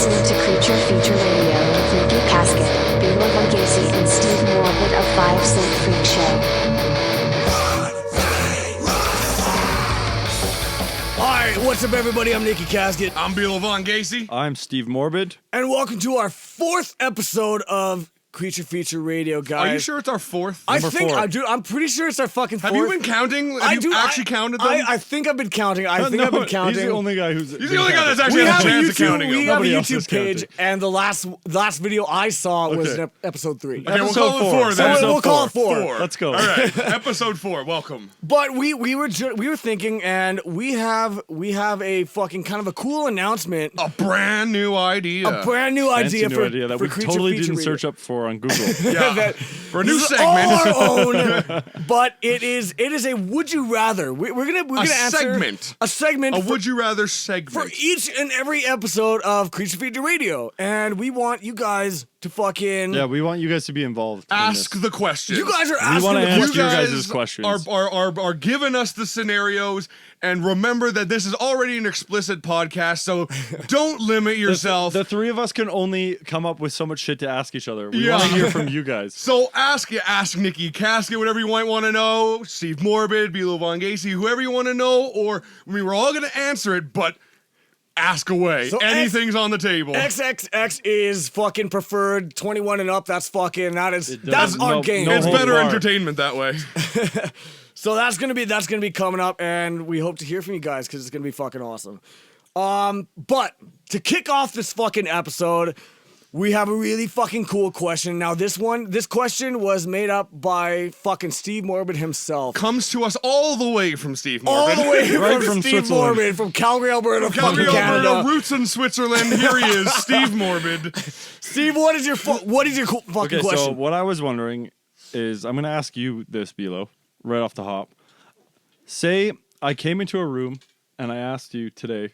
listening to Creature Feature Radio with Nikky Casket, Bilo, Gacy, and Steve Morbid of 5 Cent Freakshow. Alright, what's up everybody? I'm Nikky Casket. I'm Bilo Gacy. I'm Steve Morbid. And welcome to our 4th episode of Creature Feature Radio, guys. Are you sure it's our 4th? I'm pretty sure it's our fucking 4th. Have you been counting? Have you actually counted them? I think I've been counting. I've been counting. He's the only guy who's... He's the only guy that's actually had a chance of counting them. We have a YouTube page, and the last video I saw was episode 3. Okay, we'll call it 4 then. We'll call it 4. Let's go. All right, episode 4. Welcome. But we were thinking, and we have a fucking kind of a cool announcement. A brand new idea. A brand new idea that we Creature totally Feature didn't Radio. search up for on Google. Yeah. For a new this is segment. all our own, but it is a would you rather. We're gonna answer segment. A segment. A would you rather segment for each and every episode of Creature Feature Radio, and we want you guys to fucking we want you guys to be involved. Ask the questions. You guys are We asking want to the answer questions. your guys' questions. Are giving us the scenarios, and remember that this is already an explicit podcast, so don't limit yourself. The three of us can only come up with so much shit to ask each other. We want to hear from you guys. So ask Nikky Casket whatever you might want to know, Steve Morbid, Bilo Gacy, whoever you want to know, or we're all gonna answer it, but ask away. So anything's on the table. XXX is fucking preferred. 21 and up. That's our game. It's hold better bar. entertainment that way. So that's gonna be coming up, and we hope to hear from you guys because it's gonna be fucking awesome. But to kick off this fucking episode, we have a really fucking cool question. Now this question was made up by fucking Steve Morbid himself. Comes to us all the way from Steve Morbid. All the way Right from from Steve Switzerland. Morbid, from Calgary, Alberta, Calgary, fucking Alberta, Canada. roots in Switzerland. Here he is, Steve Morbid. Steve, what is your fucking Okay, question? so what I was wondering is, I'm going to ask you this, Bilo, right off the hop. Say I came into a room and I asked you today,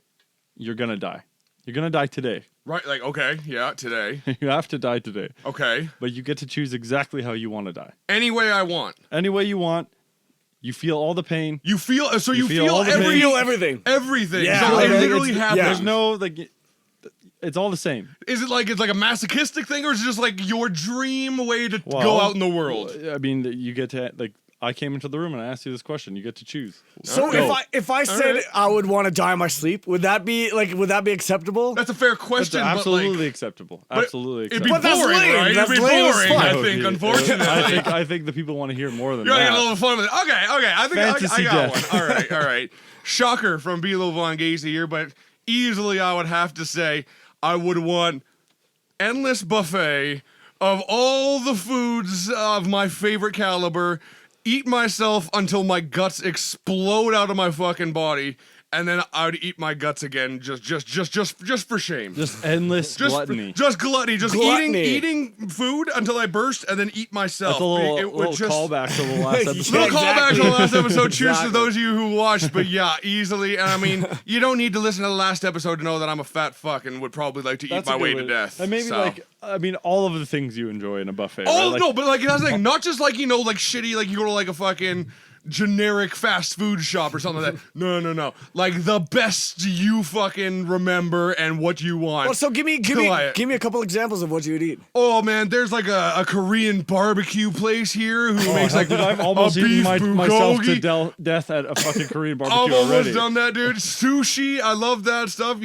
you're going to die. You're going to die today. Right, like, okay, yeah, today. You have to die today. Okay. But you get to choose exactly how you want to die. Any way I want. Any way you want. You feel all the pain. You feel, so you feel all the pain. everything. everything. Yeah. So it Okay. literally happens. There's no, like, it's all the same. Is it like, it's like a masochistic thing, or is it just like your dream way to go out in the world? I mean, you get to, like, I came into the room and I asked you this question. You get to choose. So if I said I would want to die in my sleep, would that be acceptable? That's a fair It's question. absolutely but like, acceptable. but Absolutely It'd be acceptable. But that's boring, lame. right? That's It'd be lame as boring, fuck. I think, unfortunately. I think the people want to hear more than You're that. getting a little fun with it. Okay, I think Fantasy I got death. one. All right. Shocker from Bilo Gacy here, but easily I would have to say I would want endless buffet of all the foods of my favorite caliber, eat myself until my guts explode out of my fucking body, and then I would eat my guts again just for shame. Just endless gluttony. Just gluttony. Just Gluttony. eating food until I burst and then eat myself. That's a little, It would little callback to the last episode. Yeah, Little callback to the last episode. Cheers Exactly. to those of you who watched, but yeah, easily. And I mean, you don't need to listen to the last episode to know that I'm a fat fuck and would probably like to eat That's my a good way way to death. And maybe so. all of the things you enjoy in a buffet. Oh, right? Like, no, but like, that's the thing. Not just like, like shitty, like you go to like a fucking generic fast food shop or something like that. No. Like the best you fucking remember and what you want. Well, so give me a couple examples of what you would eat. Oh man, there's like a Korean barbecue place here who makes like I've almost a eaten beef myself to bulgogi. death at a fucking Korean barbecue I've almost already. done that, dude. Sushi, I love that stuff.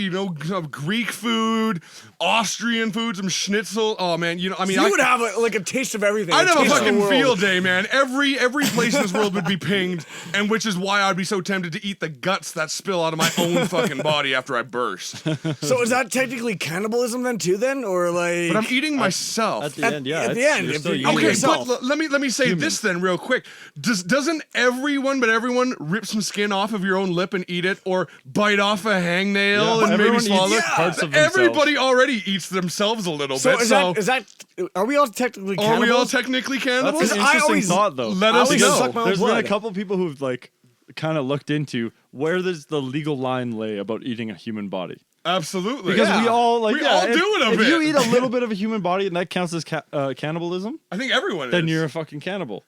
Some Greek food, Austrian food, some schnitzel. Oh man, You would have a taste of everything. I'd have a taste of the fucking world. field day, man. Every place in this world would be pinged, and which is why I'd be so tempted to eat the guts that spill out of my own fucking body after I burst. So is that technically cannibalism then, or like? But I'm eating myself. At the end, yeah. at the it's- end, you're if still you- eating Okay, yourself. but let me say this then real quick. Doesn't everyone rip some skin off of your own lip and eat it, or bite off a hangnail Yeah, and maybe everyone swallow eats it? parts of themselves. Everybody already eats themselves a little So bit. is that? Are we all technically Are cannibals? we all technically cannibals? That's an I interesting always- thought, though. Let us always know. suck my own There's been a blood. couple people who've like kind of looked into where does the legal line lay about eating a human body. Absolutely. Because Yeah. we all like We all if, do it a if bit. you eat a little bit of a human body and that counts as cannibalism, I think everyone then is. you're a fucking cannibal.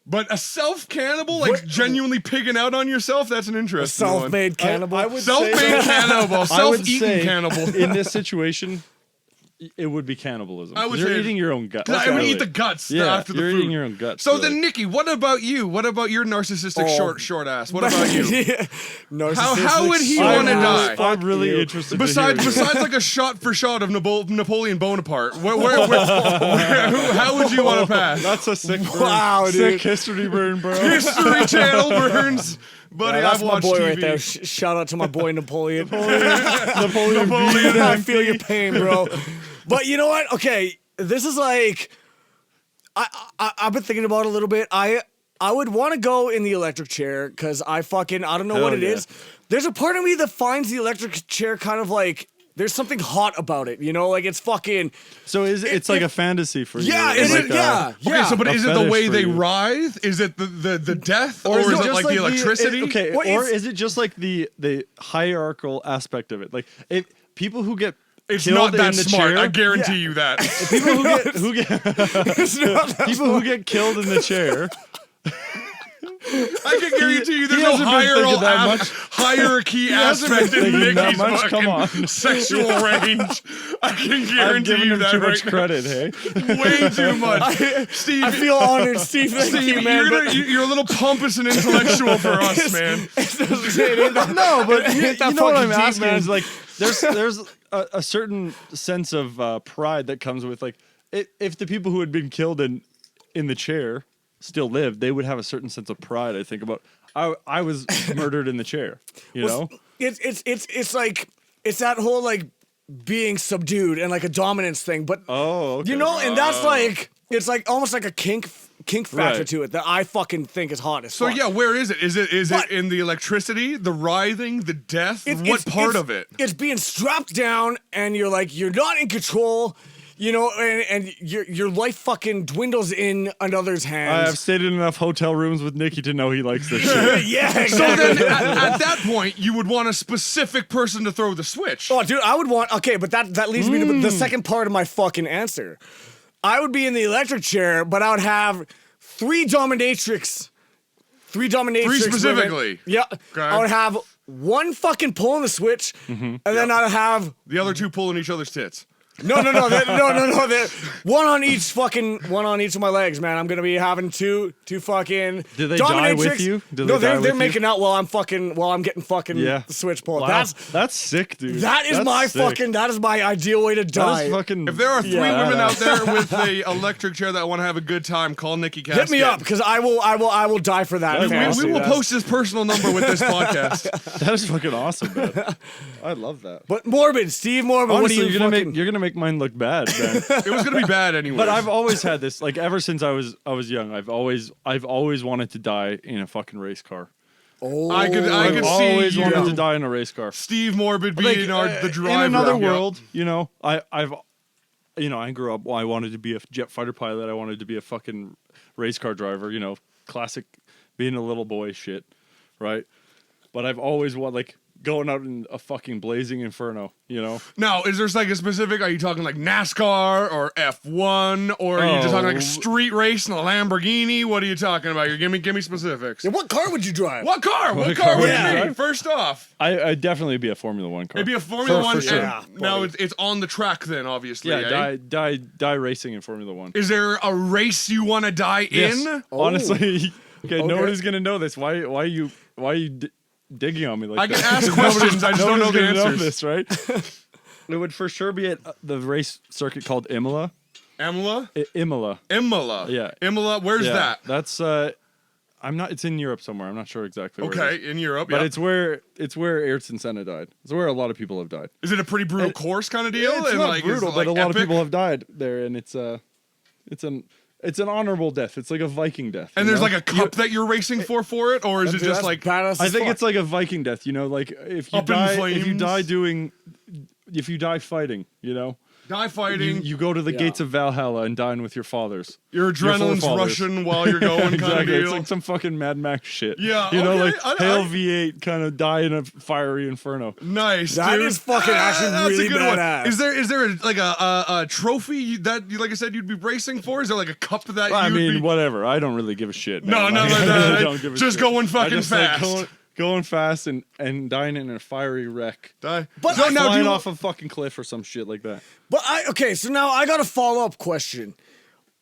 But a self-cannibal, like genuinely pigging out on yourself, that's an interesting one. Self-made cannibal. I would say Self-made cannibal, I would self-eating say cannibal. in this situation, it would be cannibalism. I would You're say- eating your own guts. I would really. eat the guts Yeah, after the you're food. eating your own guts. So really. then, Nikki, what about you? What about your narcissistic short ass? What about you? How would he Short wanna ass. die? I'm really you. interested. Besides, to hear besides like a shot for shot of Napoleon Bonaparte, how would you want to pass? That's a sick burn. Wow, sick dude. history burn, bro. History Channel burns, buddy. That's I've my watched boy TV. right there. Shout out to my boy Napoleon. Napoleon I feel your pain, bro. But you know what? Okay, this is like I've been thinking about it a little bit. I would want to go in the electric chair because I don't know Hell what it yeah. is. There's a part of me that finds the electric chair kind of like there's something hot about it, you know? Like it's fucking So it's like a fantasy for you. yeah, It's is like it? a- Yeah, Okay, so but A is it the fetish way for they you. writhe? Is it the death, or is it just like the electricity? okay, What or is- is it just like the hierarchical aspect of it? Like if people who get It's killed not that in the smart. chair, I guarantee you that. people who get It's not that people who get killed in the chair. I can guarantee you there's no hasn't been thinking that much. hierarchy hasn't been aspect in thinking that Nikki's much. Come fucking on. sexual range. I can I'm guarantee giving you him that too right much now. credit, hey? Way too much. Steve, I feel honored, Steve. Thank you, Steve, man. you're a little pompous and intellectual for us, man. No, but you That know what I'm fucking deep, asking man. is like there's a certain sense of pride that comes with like if the people who had been killed in the chair still lived, they would have a certain sense of pride. I think about I was murdered in the chair, you know. It's like it's that whole like being subdued and like a dominance thing, but Oh, okay. you know, and that's like it's like almost like a kink factor Right. to it that I fucking think is hot as So fuck. yeah, where is it? Is it What? in the electricity, the writhing, the death? It's- What it's- part it's- of it? It's being strapped down and you're like you're not in control, you know, and your life fucking dwindles in another's I hands. have stayed in enough hotel rooms with Nikki to know he likes this shit. Yeah, So exactly. then, at that point, you would want a specific person to throw the switch. Oh, dude, I would want. Okay, but that leads me to the second part of my fucking answer. I would be in the electric chair, but I would have three dominatrix. Three specifically? women. Yeah. Okay. I would have one fucking pulling the switch, and then I'd have The other two pulling each other's tits. no. One on each of my legs, man. I'm gonna be having two fucking. Do they die with dominatrix. you? Do No, they die they're with you? making out while I'm getting fucking Yeah. the switch pulled. Wow, That's sick, dude. that is That's my sick. fucking. That is my ideal way to That die. is fucking. If there are three Yeah. women out there with a electric chair that want to have a good time, call Nikki Casket. Hit me up because I will die for that. That's fantasy. We will That's- post his personal number with this podcast. That is fucking awesome, man. I love that. But Morbid, Steve Morbid, Honestly, what are you fucking? you're gonna make mine look bad, man. It was gonna be bad anyway. But I've always had this, like ever since I was young. I've always wanted to die in a fucking race car. I could I've see always you, wanted to die in a race car. Steve Morbid Like, being the driver. in another Yeah. world, you know, I grew up. Well, I wanted to be a jet fighter pilot. I wanted to be a fucking race car driver. You know, classic being a little boy shit, right? But I've always wanted like going out in a fucking blazing inferno. You know. Now, is there like a specific? Are you talking like NASCAR or F1, or are you just talking like a street race in a Lamborghini? What are you talking about? Give me specifics. Yeah, what car would you drive? What car? What car car would would you you be? drive? First off, I'd definitely be a Formula One car. it'd be a Formula One. for sure. And Yeah, now buddy. it's on the track. Then obviously, Yeah, eh? die racing in Formula One. Is there a race you want to die Yes. in? Honestly, okay, Okay. nobody's gonna know this. Why are you digging on me like I that? can ask questions. I just don't know the Nobody's gonna answers. know this, right? It would for sure be at the race circuit called Imola. Imola? Imola. Imola. Yeah. Imola. Where's Yeah, that? That's I'm not. It's in Europe somewhere. I'm not sure exactly. Where it Okay, is. in Europe. But Yep. it's where Ayrton Senna died. It's where a lot of people have died. Is it a pretty brutal course kind of deal? It's And, not like, is brutal, it, but like, a lot of epic? people have died there, and it's an honorable death. It's like a Viking death. And you there's know? like a cup that you're racing for it, or is it Dude, just that's like badass I as think fuck. it's like a Viking death. You know, like if you Up in die flames. fighting, you know. Die fighting. You go to the gates of Valhalla and dine with your fathers. Your adrenaline's forefathers. rushing while you're going. Exactly. Kind of It's deal. like some fucking Mad Max shit. Yeah, You know, okay, like Hail V8 kind of die in a fiery inferno. Nice. That dude. is fucking actually That's really a good badass. one. Is there like a trophy that you, like I said, you'd be racing for? Is there like a cup that I you'd mean, be? whatever. I don't really give a shit. No, man. no, Like, no, I no, really no. don't give a Just shit. going fucking I just like fast. going fast and dying in a fiery wreck. Die. But So now do Flying you, off a fucking cliff or some shit like that. But so now I got a follow-up question.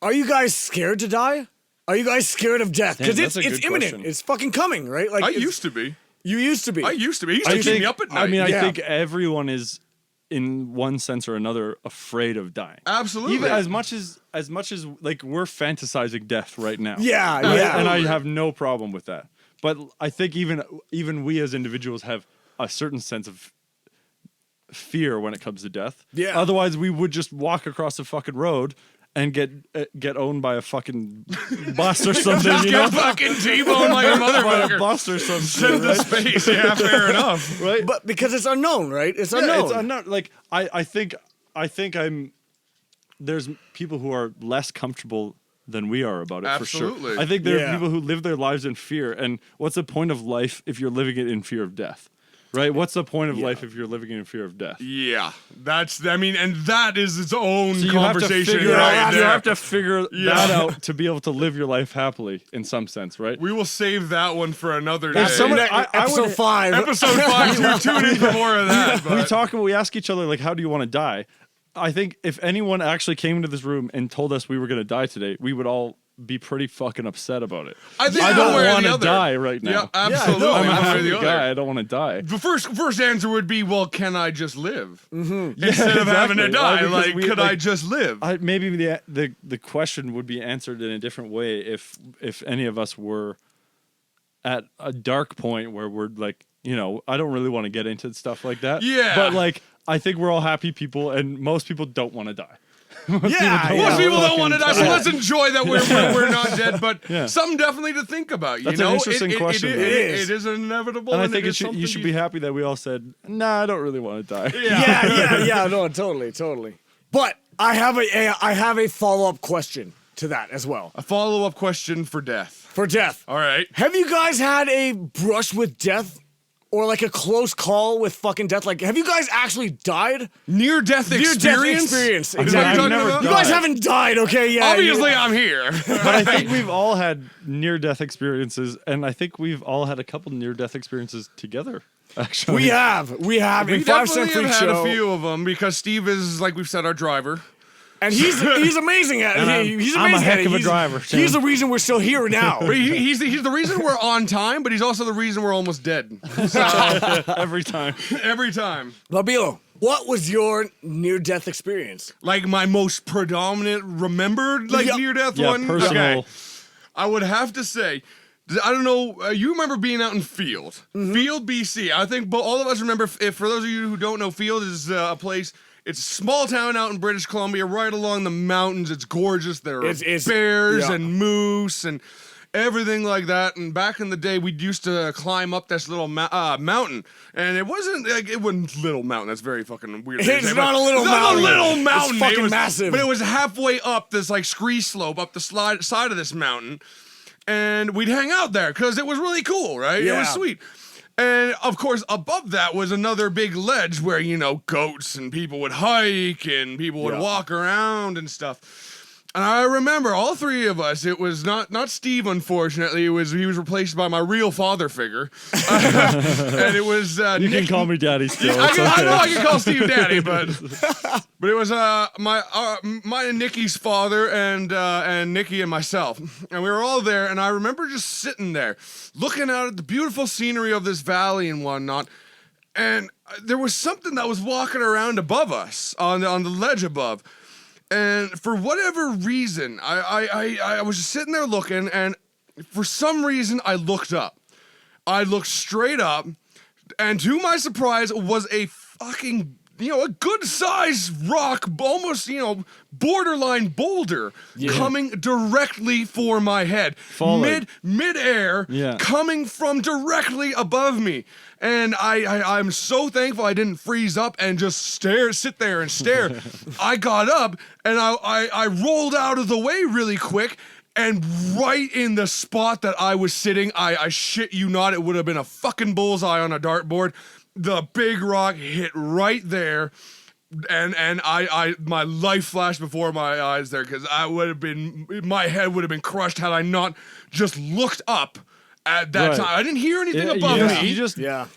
Are you guys scared to die? Are you guys scared of death? Because Damn, it's that's a good imminent. question. It's fucking coming, right? Like I it's- used to be. You used to be. I used to be. He used to keep me up at night. I mean, I Yeah. think everyone is, in one sense or another, afraid of dying. Absolutely. Even as much as like we're fantasizing death right now. Yeah, Right? yeah. And I have no problem with that. But I think even we as individuals have a certain sense of fear when it comes to death. Yeah. Otherwise, we would just walk across the fucking road and get owned by a fucking bus or something. Just you know? get fucking T-bone like a By a motherfucker. bus or something. Send to space. Yeah, fair enough. Right? But because it's unknown, right? It's Yeah, unknown. it's unknown. Like I think I'm. There's people who are less comfortable than we are about it for Absolutely. sure. I think there Yeah. are people who live their lives in fear. And what's the point of life if you're living it in fear of death? Right? What's the point of life if you're living in fear of death? Yeah, I mean, and that is its own So you have to conversation figure right out, there. you have to figure Yeah. that out to be able to live your life happily in some sense, right? We will save that one for another day. If someone- Episode would- 5. Episode 5, tune in for more of that. But we ask each other like, how do you want to die? I think if anyone actually came into this room and told us we were going to die today, we would all be pretty fucking upset about it. I think I one don't way or want the to other. die right now. Yeah, absolutely. I'm a one way or happy the other. guy. I don't want to die. The first answer would be, well, can I just live? Yeah, Instead of having to exactly. die, Because like, we- could I just live? Maybe the question would be answered in a different way if any of us were at a dark point where we're like, you know, I don't really want to get into stuff like that. Yeah. But like, I think we're all happy people, and most people don't want to die. Yeah, Most people don't want to die, so Yeah. let's enjoy that we're not dead. But Yeah. something definitely to think about. You That's an know, interesting question, It though. is. It is inevitable, And I and think it is you something should be happy that we all said, nah, I don't really want to die. yeah, no, totally. But I have a follow-up question to that as well. A follow-up question for death. For death. All right. Have you guys had a brush with death? Or like a close call with fucking death? Like, have you guys actually died? Near-death experience. Near-death experience. Is what Exactly. you're talking never about? You guys haven't died, okay? Yeah. Obviously, I'm here. But I think we've all had near-death experiences, and I think we've all had a couple near-death experiences together. Actually, We have. We In 5 definitely Cent have Freak had Show. a few of them because Steve is, like we've said, our driver. And he's amazing at it. He's amazing I'm a heck at it. of a He's- driver, Sam. He's the reason we're still here now. But he's the reason we're on time, but he's also the reason we're almost dead. So every time. every time. Bilo, what was your near-death experience? Like my most predominant remembered Yeah. near-death Yeah, one. personal. Okay. I would have to say, I don't know. You remember being out in Field, Field, BC. I think all of us remember. If for those of you who don't know, Field is a place. It's a small town out in British Columbia, right along the mountains. It's gorgeous. There are It's- bears yeah. and moose and everything like that. And back in the day, we used to climb up this little mountain, and it wasn't little mountain. That's very fucking weird. to It's say, not but a little it's not mountain. a little It's mountain. fucking It was massive. But it was halfway up this like scree slope up the side of this mountain, and we'd hang out there because it was really cool, right? It was Yeah. sweet. And of course, above that was another big ledge where, you know, goats and people would hike and people would Yeah. walk around and stuff. And I remember all three of us. It was not Steve, unfortunately. He was replaced by my real father figure, and it was You can Nick- call me daddy still. I, It's can, I okay. know I can call Steve daddy, but it was my and Nikki's father and Nikki and myself, and we were all there. And I remember just sitting there, looking out at the beautiful scenery of this valley and whatnot. And there was something that was walking around above us on the ledge above. And for whatever reason, I was just sitting there looking, and for some reason, I looked up. I looked straight up, and to my surprise, was a fucking a good sized rock, almost, borderline boulder coming directly for my head. Falling. Mid-air, coming from directly above me. And I'm so thankful I didn't freeze up and just sit there and stare. I got up and I rolled out of the way really quick. And right in the spot that I was sitting, I shit you not, it would have been a fucking bullseye on a dartboard. The big rock hit right there, and my life flashed before my eyes there, because my head would have been crushed had I not just looked up at that time. I didn't hear anything above me.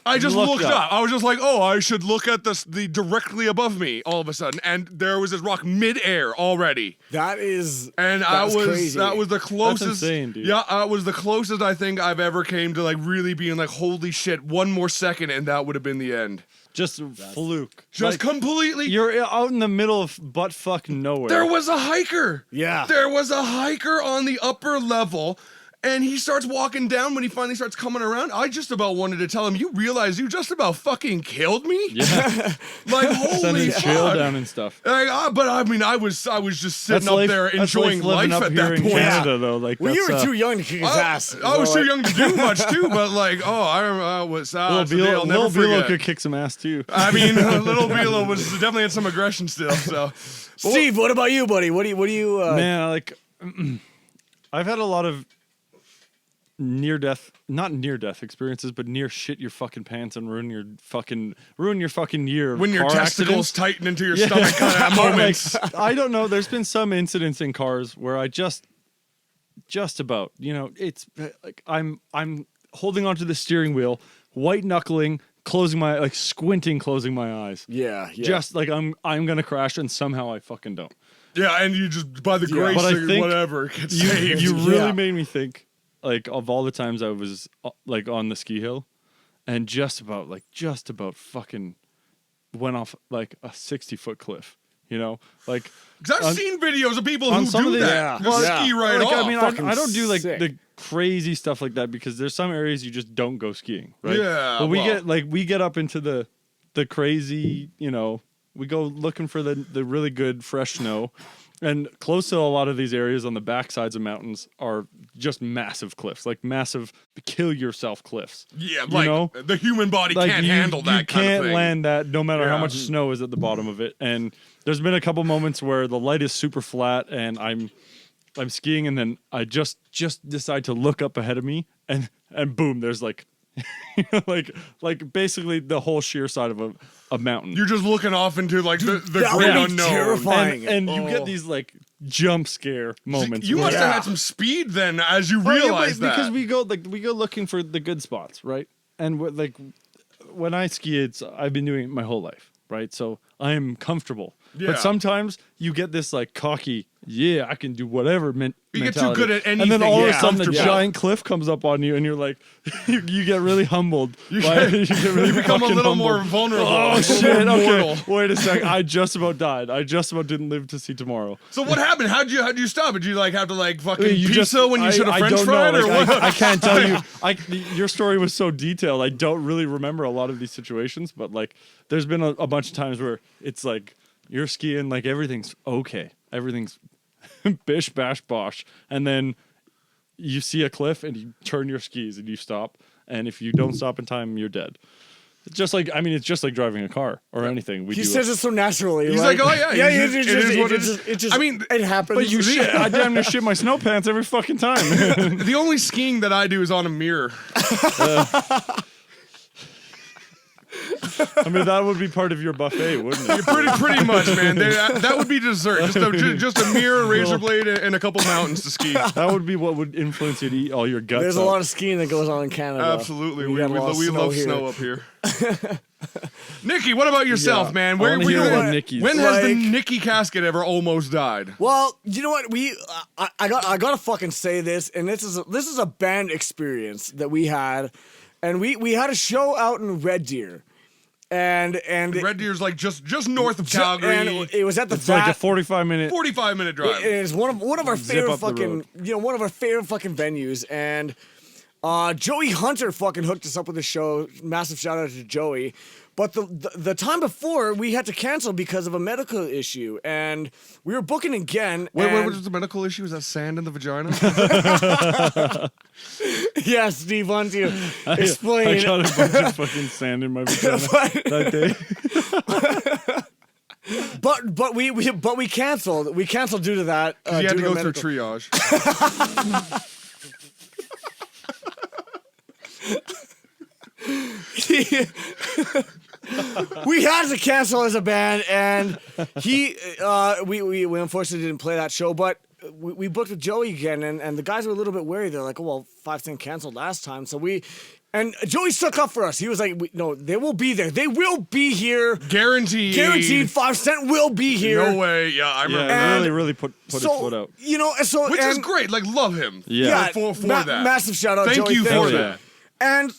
I just looked up. I was just like, oh, I should look at the directly above me all of a sudden, and there was this rock mid-air already. Crazy. That was the closest. That's insane, dude. Yeah, it was the closest I think I've ever came to like really being like, holy shit, one more second and that would have been the end. Just fluke. Just completely. You're out in the middle of butt fuck nowhere. There was a hiker. Yeah. There was a hiker on the upper level. And he starts walking down when he finally starts coming around. I just about wanted to tell him, you realize you just about fucking killed me? Yeah. Like, holy Sending fuck. trail down and stuff. But I mean, I was just sitting up there enjoying living life up at here that in point. Canada, though. Like, Well, you were too young to kick his ass. I was too young to do much too, but like, I was Little Bilo could kick some ass too. I mean, little Bilo was definitely had some aggression still. So, Steve, what about you, buddy? What do you? Man, like, I've had a lot of not near death experiences, but near shit your fucking pants and ruin your fucking year. When your car testicles accidents. tighten into your stomach kind of moments. Like, I don't know. There's been some incidents in cars where I just about, it's like I'm holding onto the steering wheel, white knuckling, squinting, closing my eyes. Yeah. Just like I'm gonna crash, and somehow I fucking don't. Yeah, and you just by the grace But I of think whatever get saved. You really made me think. Like, of all the times I was like on the ski hill, and just about fucking went off like a 60-foot cliff, like. Because I've seen videos of people who some do of the, that. Well, Ski right like, off. I mean, I don't do like sick. the crazy stuff like that, because there's some areas you just don't go skiing, right? Yeah, But well. we get up into the crazy, we go looking for the really good fresh snow. And close to a lot of these areas on the backsides of mountains are just massive cliffs, like massive kill yourself cliffs. Yeah, the human body Like can't handle that you kind of can't thing. land that no matter how much snow is at the bottom of it. And there's been a couple moments where the light is super flat and I'm skiing, and then I just decide to look up ahead of me, and boom, there's like like basically the whole sheer side of a mountain. You're just looking off into like the that great would be unknown. terrifying. and you get these like jump scare moments. You where- must have had some speed then, as you realize that. because we go looking for the good spots, right? And when I ski, I've been doing it my whole life, right? So I am comfortable. Yeah. But sometimes you get this like cocky, I can do whatever You get too mentality. good at And then anything, all of a yeah. sudden, a Comfortable. giant cliff comes up on you, and you're like, you get really humbled. You get really become a fucking little humbled. more vulnerable. Oh a shit! little more Okay, mortal. wait a sec. I just about died. I just about didn't live to see tomorrow. So what happened? How'd you stop? Did you like have to like fucking You pizza when you should have French fried or what? I can't tell you. Your story was so detailed. I don't really remember a lot of these situations, but like, there's been a bunch of times where it's like you're skiing, like everything's okay, everything's bish bash bosh, and then you see a cliff and you turn your skis and you stop, and if you don't stop in time, you're dead. It's just like driving a car or anything. He says it so naturally. He's like, oh yeah, it is what it is. I mean, it happens. But you shit. I damn near shit my snow pants every fucking time. the only skiing that I do is on a mirror. I mean, that would be part of your buffet, wouldn't it? Pretty much, man. That would be dessert. Just a mirror, razor blade, and a couple mountains to ski. That would be what would influence you to eat all your guts. There's out. a lot of skiing that goes on in Canada. Absolutely, we got a lot of love here. snow up here. Nikki, what about yourself, Yeah. man? I wanna hear about Nikki's. When has the Like- Nikky Casket ever almost died? Well, you know what? I gotta fucking say this, and this is a band experience that we had, and we had a show out in Red Deer, and Red Deer's like just north of Calgary. and it was at the It's like a Vat. 45-minute. 45-minute drive. It is one of our Zip favorite up the fucking road. one of our favorite fucking venues, and Joey Hunter fucking hooked us up with the show. Massive shout out to Joey. But the time before, we had to cancel because of a medical issue, and we were booking again. Wait, what was the medical issue? Was that sand in the vagina? Yeah, Steve, why don't you explain? I got a bunch of fucking sand in my vagina that day. But we canceled. We canceled due to that. You had to due go medical- through triage. We had to cancel as a band, and we unfortunately didn't play that show, but we booked with Joey again, and the guys were a little bit wary. They're like, oh, well, 5 Cent canceled last time, and Joey stuck up for us. He was like, no, they will be there. They will be here. Guaranteed. Guaranteed 5 Cent will be here. No way. Yeah, I remember. Yeah, that. really put his foot out. You know, Which is great. Like, love him. Yeah. For that. Massive shout out, Thank Joey. you for you. that. And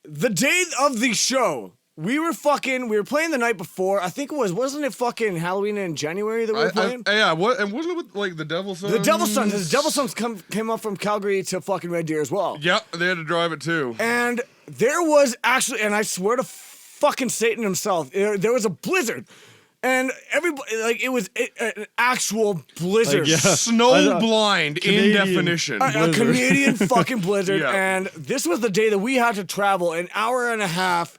the day of the show, we were playing the night before. I think wasn't it fucking Halloween in January that we were playing? Yeah, what? And wasn't it with, like, the Devil Sons? The Devil Sons. The Devil Sons came up from Calgary to fucking Red Deer as well. Yep, they had to drive it too. And there was actually, and I swear to fucking Satan himself, there was a blizzard. And everybody, like, it was an actual blizzard. Like, yeah. Snow blind in Canadian definition. A Canadian fucking blizzard. Yeah. And this was the day that we had to travel an hour and a half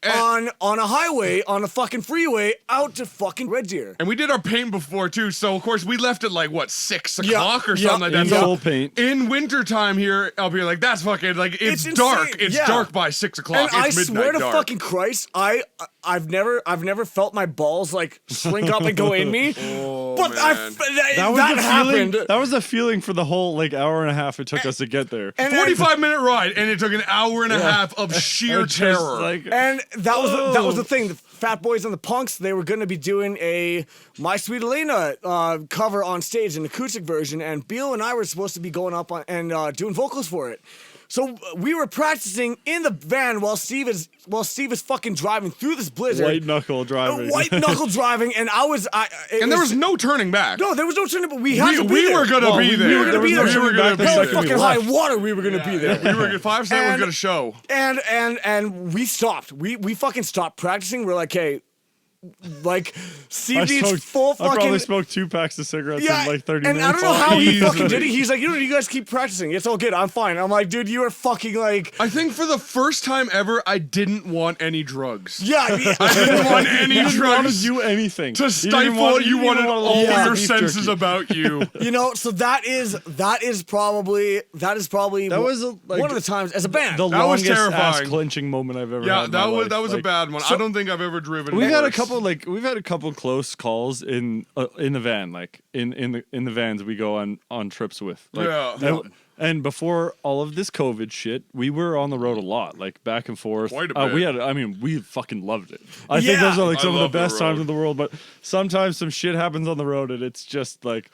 on a highway, on a fucking freeway, out to fucking Red Deer. And we did our paint before too, so of course we left at like what 6 o'clock or something like that. In So full paint. in wintertime here, up here, like that's fucking like it's It's dark. insane, It's yeah. dark by 6 o'clock. And It's I midnight swear to dark. fucking Christ, I've never felt my balls like shrink up and go in me. Oh, But man. that happened. That was the feeling for the whole like hour and a half it took us to get there. And 45-minute ride, and it took an hour and a half of sheer Just, terror. like, And that was the thing. The Fat Boys and the Punks, they were going to be doing a My Sweet Elena cover on stage, an acoustic version, and Bilo and I were supposed to be going up and doing vocals for it. So we were practicing in the van while Steve is fucking driving through this blizzard. white knuckle driving. White knuckle driving, and and there was no turning back. no, there was no turning. But we had to be we there. were gonna be there. We were gonna be there. We were gonna be Hell, there. fucking high water. We were gonna be there. We were 5 Cent was And- gonna show. And we stopped. We fucking stopped practicing. We're like, hey, like Steve needs full I probably fucking. smoked 2 packs of cigarettes Yeah, in like 30 and minutes. I don't know how he Easily. fucking did it. He's like, you guys keep practicing. It's all good. I'm fine. I'm like, dude, you are fucking like, I think for the first time ever, I didn't want any drugs. yeah. I didn't want any You didn't want to drugs do anything. to You didn't stifle. You didn't wanted want all to your beef senses jerky. about you. You know, so that is probably That was like, one of the times as a band. the That was longest ass terrifying. clenching moment I've ever Yeah, had. in my life. that was a Like, bad one. I don't think I've ever driven. We've had a worse. couple close calls in the van, like in the vans we go on trips with. Like, Yeah. and before all of this COVID shit, we were on the road a lot, like back and forth. Quite a bit. We fucking loved it. I think Yeah. those are like I some of love the the best times road. in the world. But sometimes some shit happens on the road, and it's just like,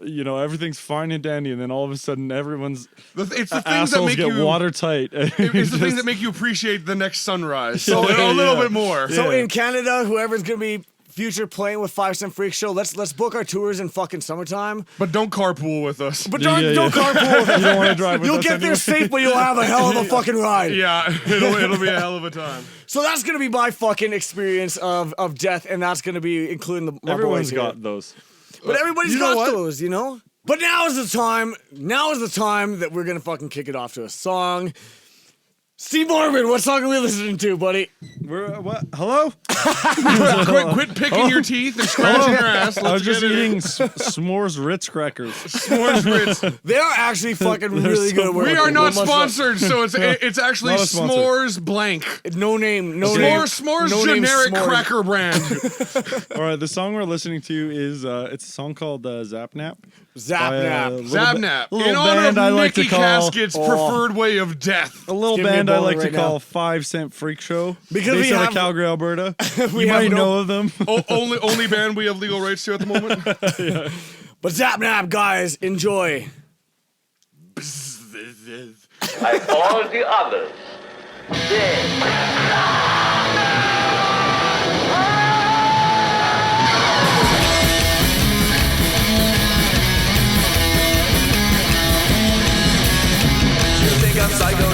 you know, everything's fine and dandy, and then all of a sudden everyone's It's the things that assholes make get you. watertight. It's the things that make you appreciate the next sunrise. So a little bit more. So Yeah. in Canada, whoever's gonna be future playing with 5 Cent Freakshow, let's book our tours in fucking summertime. But don't carpool with us. But Yeah, don't yeah. carpool. You don't want to drive with You'll us get there anyway. safe, but you'll have a hell of a fucking ride. Yeah, it'll be a hell of a time. So that's gonna be my fucking experience of death, and that's gonna be including my Everyone's boys here. got those. But everybody's You know got what? those, you know? But now is the time that we're gonna fucking kick it off to a song. Steve Morbid, what song are we listening to, buddy? We're what? Hello? Quit picking your teeth and scratching your ass. I was Let's just get it. eating s'mores Ritz crackers. S'mores Ritz. They are actually fucking really so- good at work. We are not Well, much sponsored, so it's actually Not a sponsor. S'mores blank. less- No name. No name. S'mores no name generic s'mores. cracker brand. All right, the song we're listening to is it's a song called Zap Nap. Zap by a Nap. little Zap ba- Nap. little In honor of band I like to Nikky call Casket's preferred way of death. a little Give me a band I boner like to right call now. 5 Cent Freak Show. Because based we out have- of Calgary, Alberta. we You have might no- know of them. Only band we have legal rights to at the moment. But Zap Nap, guys, enjoy. Like all the others. Dead. You think I'm psycho,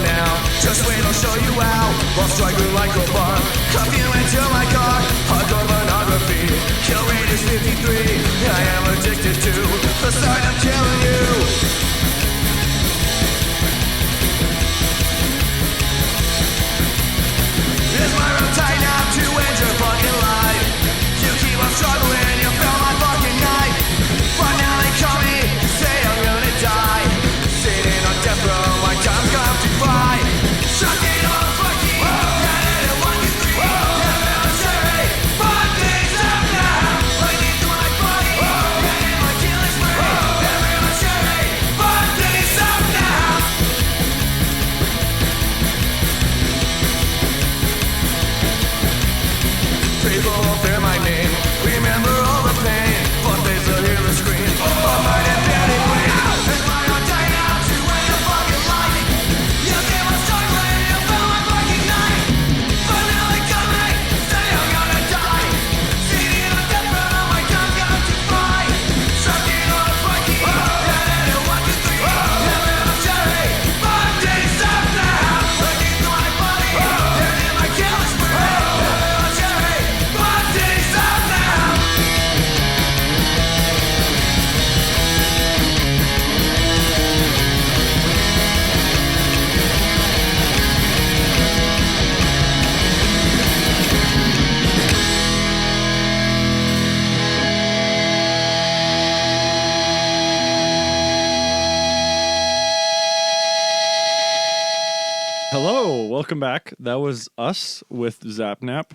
you out while struggling like a bar. Cuff you into my car, hardcore pornography. Kill rate is 53. I am addicted to the sight of killing you. Is my room tight now to end your fucking life? You keep on struggling, you feel my fucking knife. But now they call me, say I'm gonna die. Sitting on death row, my time's come to fight. Shocking on fucking, headed at 1, 2, 3. Military, but things up now. Lightning through my body, headed my killing spree. Military, but things up now. People will fear my name, remember all the pain. But they still hear the scream of my dead daddy queen. It's my own day now to end your fucking life. You keep on struggling, you feel my fucking knife. But now they got me, say I'm gonna die. Sitting on death row, my time's got to fight. Sucking on a fucking, headed at 1, 2, 3. Military, but things up now. Looking through my body, headed my killing spree. Military, but things up now. Hello, welcome back. That was us with Zap Nap.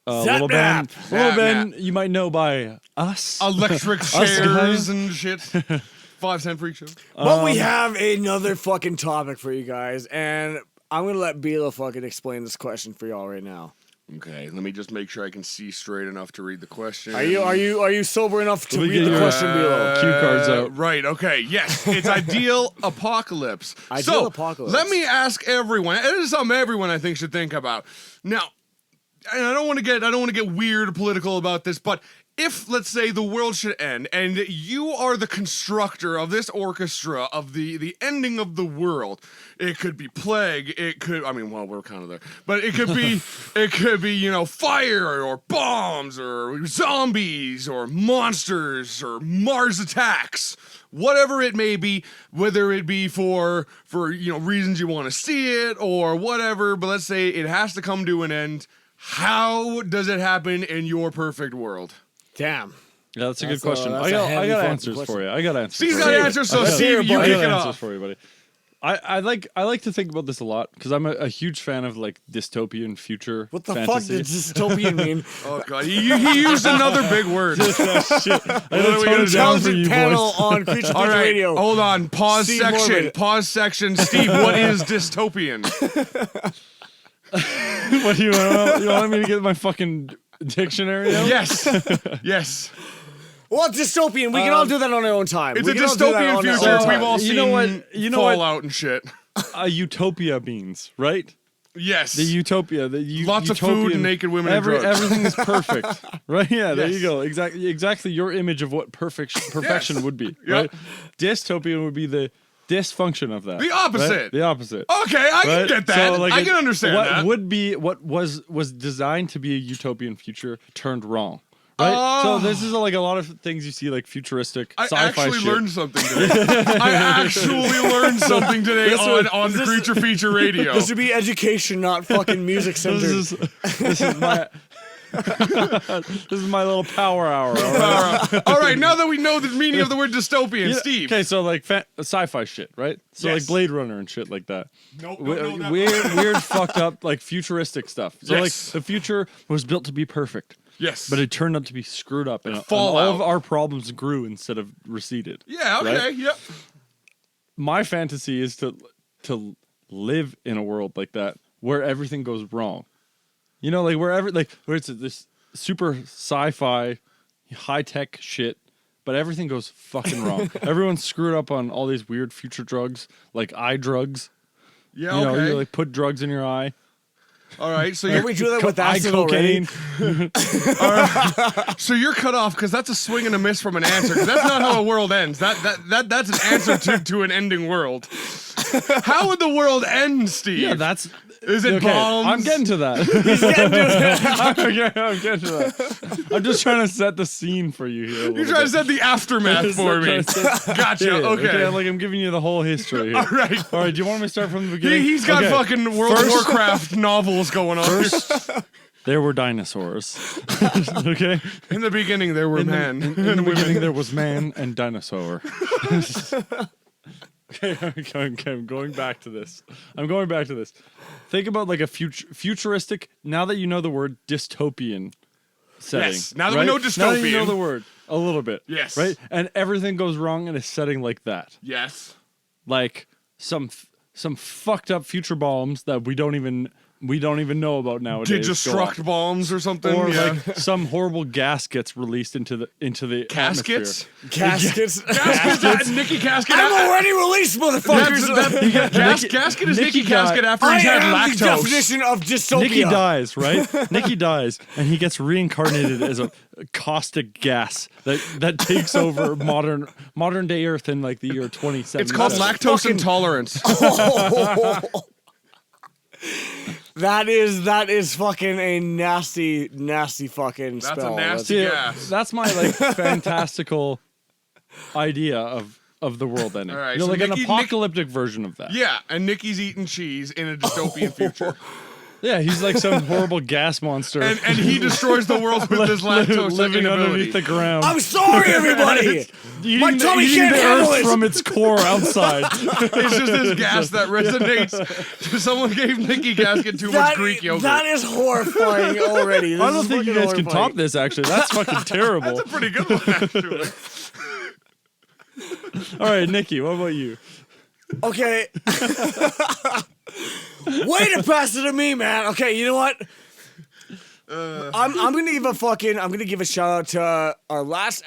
Zap Little Nap! Ben, Little Zap Ben, Nap. you might know by us. Electric guys. chairs and shit. 5-cent freak show. But we have another fucking topic for you guys, and I'm gonna let Bilo fucking explain this question for y'all right now. Okay, let me just make sure I can see straight enough to read the question. Are you sober enough to Let me read get the your- question, Bilo? Cue cards out. Right, okay, yes. It's ideal apocalypse. Ideal apocalypse. Let me ask everyone. It is something everyone I think should think about. Now, and I don't want to get weird political about this, but if, let's say, the world should end and you are the constructor of this orchestra of the ending of the world, it could be plague, it could, I mean, well, we're kind of there, but it could be, you know, fire or bombs or zombies or monsters or Mars attacks, whatever it may be, whether it be for you know, reasons you want to see it or whatever, but let's say it has to come to an end. How does it happen in your perfect world? Damn. Yeah, that's a That's good question. that's I a got heavy fucking answers question. for you. I got answers. Steve's for got you. answers, so Let's hear Steve, it, you buddy. kick I it got answers off. for you, buddy. I like to think about this a lot because I'm a huge fan of like dystopian future. What the fantasy. fuck does dystopian mean? Oh god, he used another big word. I gotta we tone gonna it down for you Intelligent panel boys. on Creature All Feature right, Radio. hold on. Pause Steve section. Morbid. Pause section. Steve, what is dystopian? What do you want? You want me to get my fucking dictionary out? Yes. Yes. Well, dystopian. We can all do that on our own time. It's We a can all do that dystopian on our future. own We've time. all You seen know what- you know what- Fallout and shit. A utopia means, right? Yes. The utopia. Lots of food and naked women and drugs. Everything is perfect, right? Yeah, there Yes. you go. Exactly your image of what perfection would be, Yep. right? Dystopian would be the dysfunction of that. The opposite. right? The opposite. Okay, I can Right? get that. So, like, I can understand what that. would be what was designed to be a utopian future turned wrong. Right? So this is like a lot of things you see like futuristic I sci-fi actually shit. learned something today. I actually learned something today on this- Creature Feature Radio. This would be education, not fucking music centered. This is my this is my little power hour. All right? All right, now that we know the meaning of the word dystopian, Yeah, Steve. Okay, so like sci-fi shit, right? So Yes. like Blade Runner and shit like that. Nope, Weird, fucked up, like futuristic stuff. So Yes. like the future was built to be perfect, Yes. but it turned out to be screwed up, and all Fallout. of our problems grew instead of receded. Yeah, okay, right? yep. My fantasy is to live in a world like that where everything goes wrong. You know, like where it's this super sci-fi, high-tech shit, but everything goes fucking wrong. Everyone's screwed up on all these weird future drugs, like eye drugs. Yeah, You know, okay. you like put drugs in your eye. All right, so Can you're we do that with eye acid already? cocaine. so you're cut off because that's a swing and a miss from an answer. 'Cause that's not how a world ends. That's an answer to an ending world. How would the world end, Steve? Yeah, that's Is it Okay, bombs? I'm getting to that. He's getting to it. I'm getting to that. I'm just trying to set the scene for you here. You're trying to set the aftermath for me. Gotcha. Yeah, Okay. like I'm giving you the whole history here. All right. All right, do you want me to start from the beginning? He's got Okay. fucking World of Warcraft novels going on. First, there were dinosaurs. Okay? In the beginning, there were men. In the beginning, there was man and dinosaur. Okay, I'm going back to this. Think about like a futuristic, now that you know the word dystopian setting. Yes, now that we right? know Now that you know dystopian. the word a little bit. Yes. Right? And everything goes wrong in a setting like that. Yes. Like some fucked up future bombs that we don't even know about nowadays. Destruct bombs or something. Or yeah. like some horrible gas gets released into the Caskets? atmosphere. Caskets. Caskets. Nikky Casket. I'm already released, motherfuckers. Casket is Nikki Nikky Casket after I he's had am the lactose. definition of dystopia. Nikki dies, right? Nikki dies, and he gets reincarnated as a caustic gas that takes over modern day Earth in like the year 2077. It's called lactose intolerance. That is fucking a nasty fucking That's spell. a nasty gas. That's my like fantastical idea of the world ending. All right, You know, so like an Nikki- apocalyptic version of that. Yeah, and Nikki's eating cheese in a dystopian future. Yeah, he's like some horrible gas monster And he destroys the world with his lactose living inability. underneath the ground. I'm sorry, everybody. My tummy eating can't the handle earth it. from its core outside. It's just this gas that resonates. Someone gave Nikky Casket too much Greek yogurt. That is horrifying already. I don't think you guys can top this. Actually, that's fucking terrible. That's a pretty good one, actually. All right, Nikki, what about you? Okay. Way to pass it to me, man. Okay, you know what? I'm gonna give a shout out to our last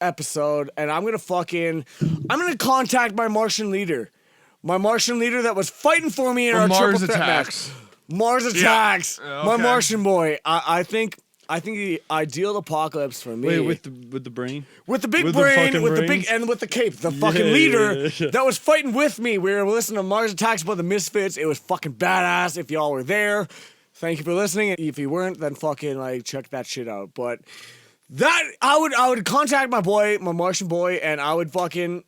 episode, and I'm gonna contact my Martian leader that was fighting for me in our Mars triple threat attacks. match. Mars attacks. Yeah, My okay. Martian boy. I think the ideal apocalypse for me. Wait, with the brain? With the big With the brain, fucking with the brains? big and with the cape, the fucking Yeah, leader yeah. that was fighting with me. We were listening to Mars Attacks by the Misfits. It was fucking badass. If y'all were there, thank you for listening. If you weren't, then fucking like check that shit out. But that I would contact my Martian boy, and I would fucking.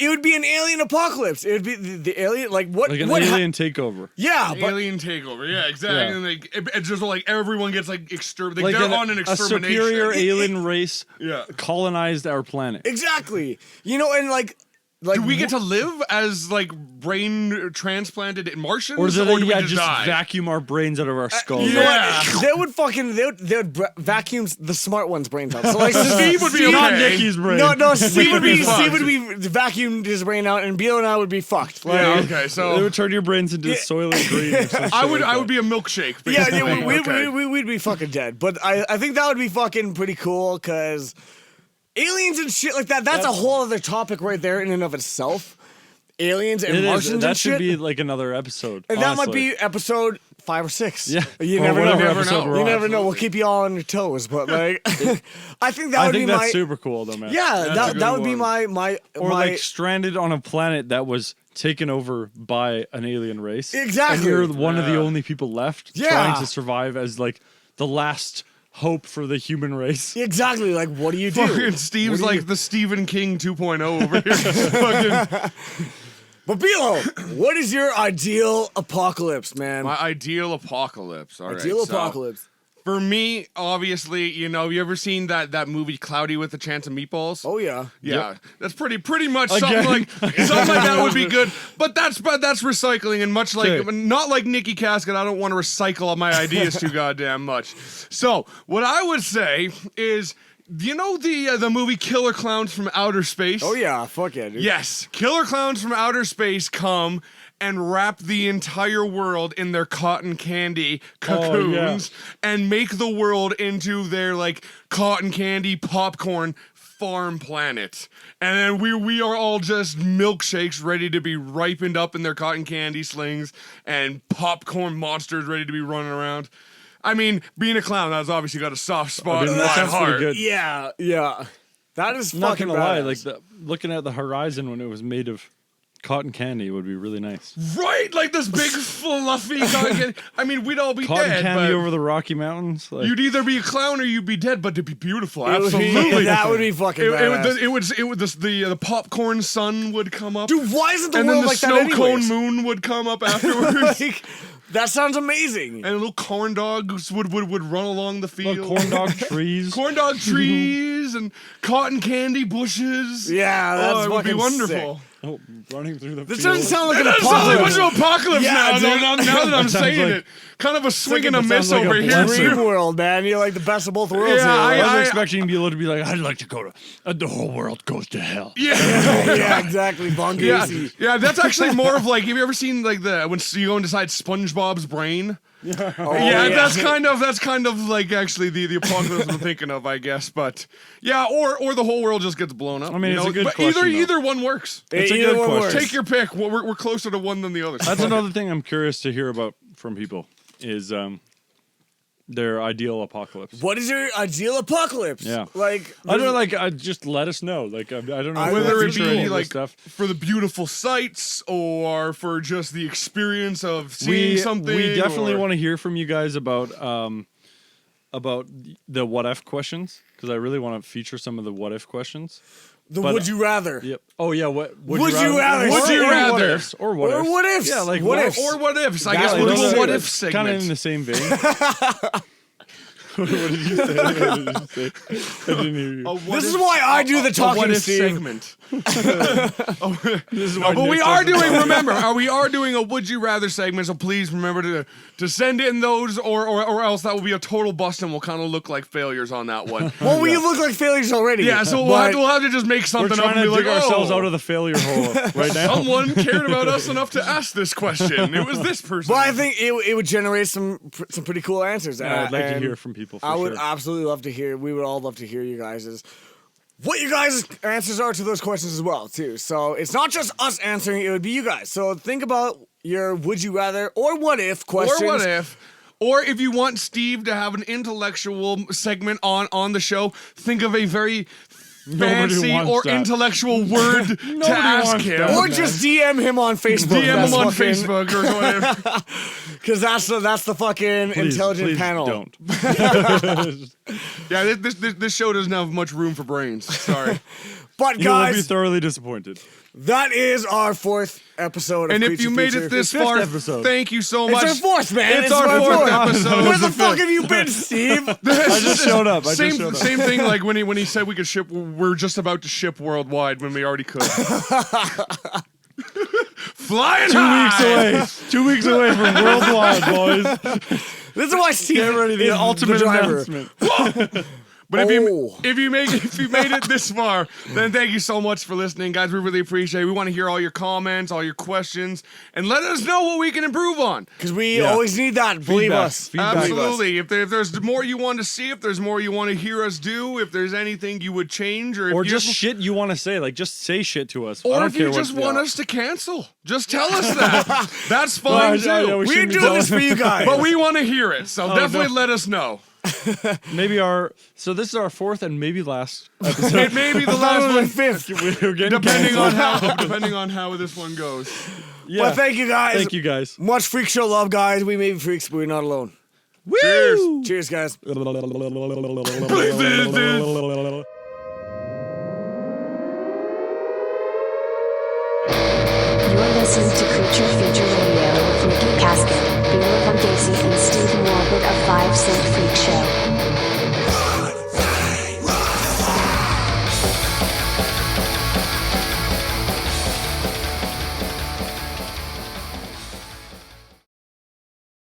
It would be an alien apocalypse. It would be the alien like what Like an what alien takeover. yeah, but Alien takeover, yeah, exactly. Yeah. And like it's just like everyone gets like exterminated. Like They're on an a extermination. superior alien race Yeah. colonized our planet. exactly. You know, and like Do we get to live as like brain transplanted Martians, Or do they we just die? vacuum our brains out of our skulls? You know Yeah. what? They would vacuum the smart one's brains out. So like Steve would be Not okay. Nikki's brain. No, Steve would be fucked. vacuumed his brain out, and Bilo and I would be fucked. Like, Yeah, okay, They so would turn your brains into soylent green. Or some shit I would like that. be a milkshake. yeah, basically. Okay. we'd be fucking dead. But I think that would be fucking pretty cool because aliens and shit like that's a whole other topic right there in and of itself. Aliens and It is. Martians That and should shit. be like another episode. And that might honestly. be episode 5 or 6. Yeah. You Or never know. whatever never episode know. we're You on. never know. We'll keep you all on your toes, but like, I think that I would think be that's my super cool though, man. yeah. That's a That good would be one. my Or my like stranded on a planet that was taken over by an alien race. Exactly. And you're one of the only people left Yeah. trying to survive as like the last hope for the human race. exactly like what do you do? Fucking Steve's What do you- like the Stephen King 2.0 over here. Fucking But Bilo, what is your ideal apocalypse, man? my ideal apocalypse. All right, ideal so apocalypse. for me, obviously, you ever seen that movie Cloudy with a Chance of Meatballs? Oh yeah. Yeah, that's pretty much Again. something like that would be good. But that's recycling, and much like Okay. not like Nikky Casket, I don't want to recycle all my ideas too goddamn much. So what I would say is, the movie Killer Clowns from Outer Space? Oh yeah. Fuck yeah, dude. Yes, Killer Clowns from Outer Space come and wrap the entire world in their cotton candy cocoons and make the world into their like cotton candy popcorn farm planet. And then we are all just milkshakes ready to be ripened up in their cotton candy slings and popcorn monsters ready to be running around. I mean, being a clown, that's obviously got a soft spot in that my sounds pretty heart. good. Yeah. That is Not fucking gonna lie, badass. like looking at the horizon when it was made of Cotton candy would be really nice. Right, like this big fluffy cotton candy. I mean, we'd all be Cotton dead. candy But over the Rocky Mountains. Like, you'd either be a clown or you'd be dead, but it'd be beautiful. It would be- Absolutely, that would be fucking badass. The popcorn sun would come up. Dude, why isn't the and then world the like that snow anyways? cone moon would come up afterwards. Like, that sounds amazing. And little corn dogs would run along the field. corn dog trees. Corn dog trees and cotton candy bushes. Yeah, that's it would be fucking wonderful. sick. Oh, running through the This field. doesn't sound like It an doesn't sound like apocalypse. much of an apocalypse Yeah, now, dude. now that I'm Sounds saying like- it. Kind of a swing and a it miss sounds like over a here. blessing. Dream world, man. You're like the best of both worlds Yeah, here. I I- was expecting Bilo to be like, I'd like to go to the whole world goes to hell. Yeah. Yeah, exactly. Von Yeah, Gacy. yeah, that's actually more of like. Have you ever seen like when you go inside SpongeBob's brain? Oh, Yeah, that's kind of like actually the apocalypse I'm thinking of, I guess. But yeah, or the whole world just gets blown up. I mean, you it's know? a good but question, though. either one works. It's a Either good one question. works. Take your pick. We're closer to one than the other. That's another thing I'm curious to hear about from people is their ideal apocalypse. What is your ideal apocalypse? Yeah. Like, I don't know, like just let us know. Like I don't know I Whether will it feature any be of this like stuff. for the beautiful sights or for just the experience of seeing something. We definitely or- want to hear from you guys about the what if questions because I really want to feature some of the what if questions. the but- would you rather? Yep. Oh yeah. What Would you rather? Would you Or rather? what ifs, or what Or ifs. what ifs? Yeah, like What what ifs? Or what ifs? I That- guess we'll those do a are what if Kind of in segment. the same vein. What did you say? What did you say? I didn't hear you. This is why I do the A talking, what if Steve. segment. This is why But Nick we are doesn't- doing. Remember, we are doing a would you rather segment. So please remember to send in those, or else that will be a total bust, and we'll kind of look like failures on that one. Well, we look like failures already. Yeah, so but we'll have to just make We're something up trying and to be dig like, ourselves oh, out of the failure hole right now. someone cared about us enough to ask this question. It was this person. But I think it would generate some pretty cool answers. Yeah, I'd like to and hear from people. For I would sure. absolutely love to hear. We would all love to hear you guys' what you guys' answers are to those questions as well, too. So it's not just us answering; it would be you guys. So think about your would you rather or what if questions. Or what if? Or if you want Steve to have an intellectual segment on the show, think of a very Nobody fancy wants or that. intellectual word to ask wants him. that. Or just DM him on Facebook. DM him on Facebook or whatever. Because that's the fucking Please, intelligent please panel. Don't. Yeah, this show doesn't have much room for brains. Sorry. But You will be guys, thoroughly disappointed. that is our 4th episode of And if Creature you made Feature. it this Fifth far, episode. thank you so It's much. our 4th, man. It's our my 4th fourth. episode. Where the fuck have you been, Steve? I just showed up. I Same, just showed up. same thing like when he said we could ship, we're just about to ship worldwide when we already could. Flying 2 high. weeks away. 2 weeks away from worldwide, boys. This is why Steve Get ready. The is ultimate the driver. announcement. But if Oh. you made it this far, then thank you so much for listening, guys. We really appreciate it. We want to hear all your comments, all your questions, and let us know what we can improve on. Because we Yeah. always need that. Believe Feedback. us. Feedback. Absolutely. If there's more you want to see, if there's more you want to hear us do, if there's anything you would change, or if Or you just shit you want to say. Like, just say shit to us. I or don't if you care just what, want yeah. us to cancel, just tell us that. That's Well, fine yeah, too. yeah, we We're shouldn't be doing this telling- for you guys. But we want to hear it, so definitely no. let us know. Maybe so this is our 4th and maybe last episode. It may be the last Probably one, 5th. We're getting depending on how this one goes. Yeah. But thank you guys. Thank you guys. Much freak show love, guys. We may be freaks, but we're not alone. Cheers. Cheers, guys. You are listening to Creature Feature Radio with Nikky Casket, Bilo, Gacy, and Steve Morbid of 5 Cent Freak Show.